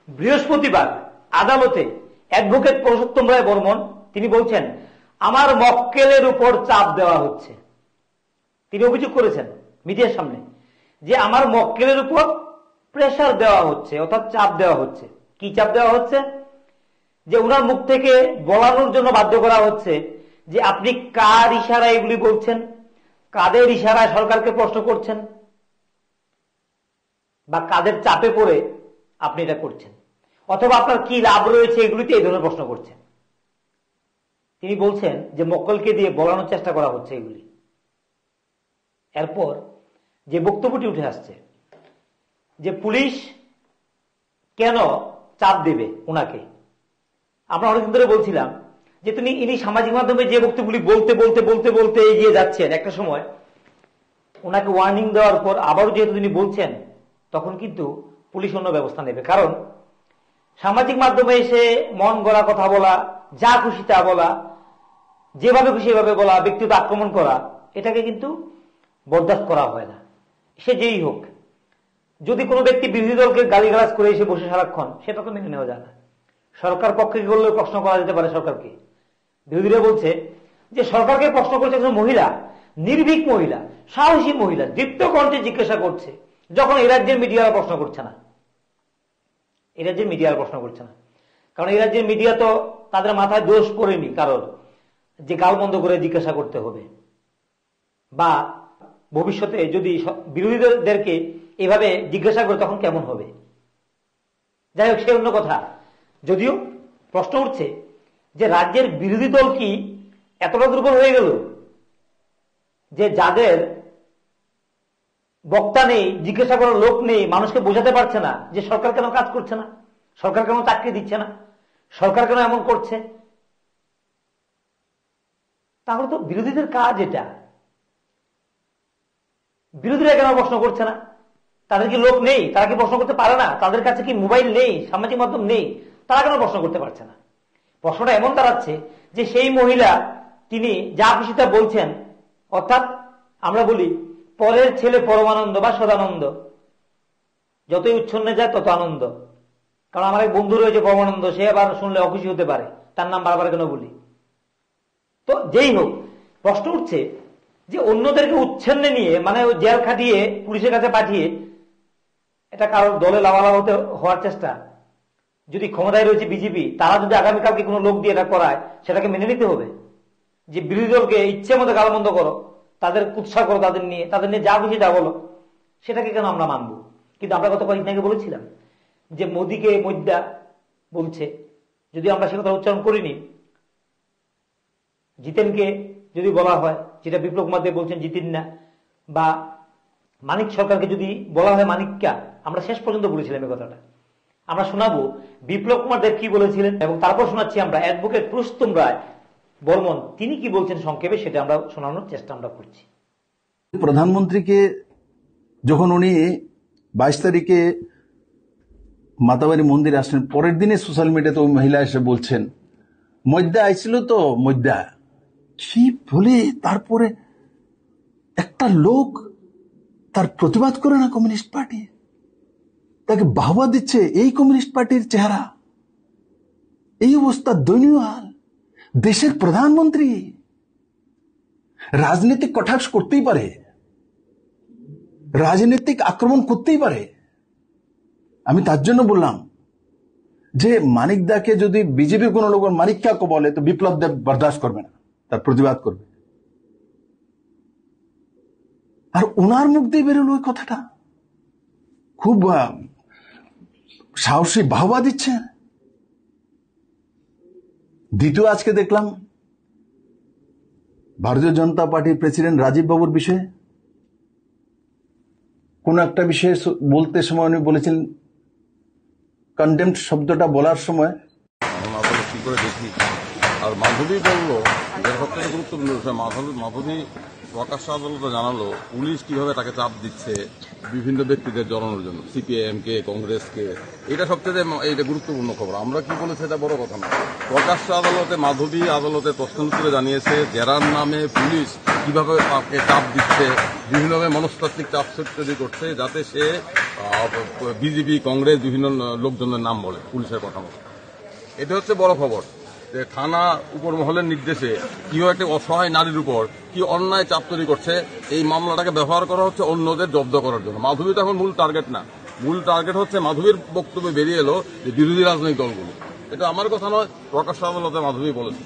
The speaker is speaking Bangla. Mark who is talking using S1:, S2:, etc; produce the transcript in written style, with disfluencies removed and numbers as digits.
S1: বৃহস্পতিবার আদালতে অ্যাডভোকেট পুরুষোত্তম রায় বর্মন তিনি বলছেন, আমার মক্কেলের উপর চাপ দেওয়া হচ্ছে। তিনি অভিযোগ করেছেন মিডিয়ার সামনে যে আমার মক্কেলের উপর প্রেসার দেওয়া হচ্ছে, অর্থাৎ চাপ দেওয়া হচ্ছে। কি চাপ দেওয়া হচ্ছে? যে উনার মুখ থেকে বলানোর জন্য বাধ্য করা হচ্ছে যে আপনি কার ইশারায় এগুলি বলছেন, কাদের ইশারায় সরকারকে প্রশ্ন করছেন, বা কাদের চাপে পড়ে আপনি এটা করছেন, অথবা আপনার কি লাভ রয়েছে, এগুলিতে এই ধরনের প্রশ্ন করছেন। তিনি বলছেন যে মক্কেলকে দিয়ে বলানোর চেষ্টা করা হচ্ছে এগুলি। এরপর যে বক্তব্যটি উঠে আসছে যে পুলিশ কেন চাপ দেবে উনাকে। আমরা অনেকদিন ধরে বলছিলাম যে ইনি সামাজিক মাধ্যমে যে বক্তব্যগুলি বলতে বলতে বলতে বলতে এগিয়ে যাচ্ছেন, একটা সময় ওনাকে ওয়ার্নিং দেওয়ার পর আবারও যেহেতু তিনি বলছেন, তখন কিন্তু পুলিশ অন্য ব্যবস্থা নেবে। কারণ সামাজিক মাধ্যমে এসে মন গড়া কথা বলা, যা খুশি তা বলা, যেভাবে খুশি এভাবে বলা, ব্যক্তিগত আক্রমণ করা, এটাকে কিন্তু বরদাস্ত করা হয় না, সে যেই হোক। যদি কোনো ব্যক্তি বিরোধী দলকে গালিগালাজ করে এসে বসে সারাক্ষণ, সেটা তো মেনে নেওয়া যায় না। সরকার পক্ষে করলে প্রশ্ন করা যেতে পারে সরকারকে। বিরোধীরা বলছে যে সরকারকে প্রশ্ন করছে একজন মহিলা, নির্ভীক মহিলা, সাহসী মহিলা, দীপ্ত কণ্ঠে জিজ্ঞাসা করছে, যখন এই রাজ্যের মিডিয়ারা প্রশ্ন করছে না। এই রাজ্যের মিডিয়ারা প্রশ্ন করছে না, কারণ এই রাজ্যের মিডিয়া তো তাদের মাথায় দোষ পড়েনি কারণ যে গাল বন্ধ করে জিজ্ঞাসা করতে হবে, বা ভবিষ্যতে যদি বিরোধীদেরকে এভাবে জিজ্ঞাসা করে তখন কেমন হবে। যাই হোক, সে অন্য কথা। যদিও প্রশ্ন উঠছে যে রাজ্যের বিরোধী দল কি এতটা দুর্বল হয়ে গেল যে যাদের বক্তা নেই, জিজ্ঞাসা করার লোক নেই, মানুষকে বোঝাতে পারছে না যে সরকার কেন কাজ করছে না, সরকার কেন চাকরি দিচ্ছে না, সরকার কেন এমন করছে। তাহলে তো বিরোধীদের কাজ এটা। বিরোধীরা কেন প্রশ্ন করছে না? তাদের কি লোক নেই? তারা কি প্রশ্ন করতে পারে না? তাদের কাছে কি মোবাইল নেই, সামাজিক মাধ্যম নেই? তারা কেন প্রশ্ন করতে পারছে না? প্রশ্নটা এমন দাঁড়াচ্ছে যে সেই মহিলা তিনি যা খুশি তা বলছেন, অর্থাৎ আমরা বলি পরের ছেলে পরমানন্দ বা সদানন্দ, যতই উচ্ছন্নে যায় তত আনন্দ। কারণ আমার এক বন্ধু রয়েছে পরমানন্দ, সে আবার শুনলে অখুশি হতে পারে, তার নাম বারবার কেন বলি। তো যেই হোক, প্রশ্ন উঠছে যে অন্যদেরকে উচ্ছন্নে নিয়ে, মানে জেল খাটিয়ে পুলিশের কাছে পাঠিয়ে এটা কারোর দলে লাভালাভ হওয়ার চেষ্টা। যদি ক্ষমতায় রয়েছে বিজেপি, তারা যদি আগামীকালকে কোনো লোক দিয়ে এটা করায়, সেটাকে মেনে নিতে হবে। যে বিরোধী দলকে ইচ্ছে মতো গালমন্দ করো, তাদের উৎসাহ করো, তাদের নিয়ে যা খুশি তা বলো, সেটাকে কেন আমরা মানবো? কিন্তু আমরা গত কয়েকদিন আগে বলেছিলাম যে মোদীকে মধ্যা বলছে, যদি আমরা সে কথা উচ্চারণ করিনি, জিতেনকে যদি বলা হয়, যেটা বিপ্লব কুমার দেব বলছেন জিতেন না, বা মানিক সরকারকে যদি বলা হয় মানিক্কা, আমরা শেষ পর্যন্ত বলেছিলাম এই কথাটা। আমরা শোনাবো বিপ্লব কুমার দেব কি বলেছিলেন, এবং তারপর শোনাচ্ছি আমরা অ্যাডভোকেট পুরুষোত্তম রায় বর্মন তিনি কি বলছেন সংক্ষেপে, সেটা আমরা শোনানোর চেষ্টা আমরা করছি।
S2: প্রধানমন্ত্রীকে যখন উনি 22 তারিখে মাতাবাড়ি মন্দিরে আসলেন, পরের দিনে সোশ্যাল মিডিয়াতে ওই মহিলা এসে বলছেন মধ্যা আইছিল তো মধ্যা কি বলে, তারপরে একটা লোক তার প্রতিবাদ করে না কমিউনিস্ট পার্টি, তাকে বাহবা দিচ্ছে। এই কমিউনিস্ট পার্টির চেহারা, এই অবস্থা, দয়নীয় হাল। দেশের প্রধানমন্ত্রী রাজনৈতিক কটাক্ষ করতেই পারে, রাজনৈতিক আক্রমণ করতেই পারে। আমি তার জন্য বললাম যে মানিক দাকে যদি বিজেপি কোন লোক মানিক্কা বলে, তো বিপ্লব দেব বরদাস্ত করবে না, তার প্রতিবাদ করবে। আর ওনার মুখ দিয়ে বেরোল ওই কথাটা, খুব সাহসী বাহবা দিচ্ছে। দ্বিতীয় আজকে দেখলাম ভারতীয় জনতা পার্টির প্রেসিডেন্ট রাজীব বাবুর বিষয়ে কোন একটা বিষয়ে বলতে সময় উনি বলেছিলেন, কন্ডেমড শব্দটা বলার সময়
S3: কি করে দেখি। আর মাধবী বলল, এর সবথেকে গুরুত্বপূর্ণ বিষয়, মাধবী প্রকাশ্য আদালতে জানালো পুলিশ কিভাবে তাকে চাপ দিচ্ছে বিভিন্ন ব্যক্তিদের জড়ানোর জন্য, সিপিআইএম কে, কংগ্রেসকে। এটা সবচেয়ে এটা গুরুত্বপূর্ণ খবর। আমরা কি বলেছি এটা বড় কথা না। প্রকাশ্য আদালতে মাধবী আদালতে প্রশ্ন উত্তরে জানিয়েছে জেরার নামে পুলিশ কিভাবে তাকে চাপ দিচ্ছে, বিভিন্নভাবে মনস্তাত্ত্বিক চাপ তৈরি করছে, যাতে সে বিজেপি, কংগ্রেস বিভিন্ন লোকজনের নাম বলে পুলিশের কথা মতো। এটা হচ্ছে বড় খবর যে থানা উপর মহলের নির্দেশে কিভাবে একটা অসহায় নারীর উপর কি অন্যায় চাপ তৈরি করছে, এই মামলাটাকে ব্যবহার করা হচ্ছে অন্যদের জব্দ করার জন্য। মাধবী তো এখন মূল টার্গেট না, মূল টার্গেট হচ্ছে মাধবীর বক্তব্যে বেরিয়ে এলো যে বিরোধী রাজনৈতিক দলগুলো। এটা আমার কথা নয়, প্রকাশ্য আদালতে মাধবী বলেছে।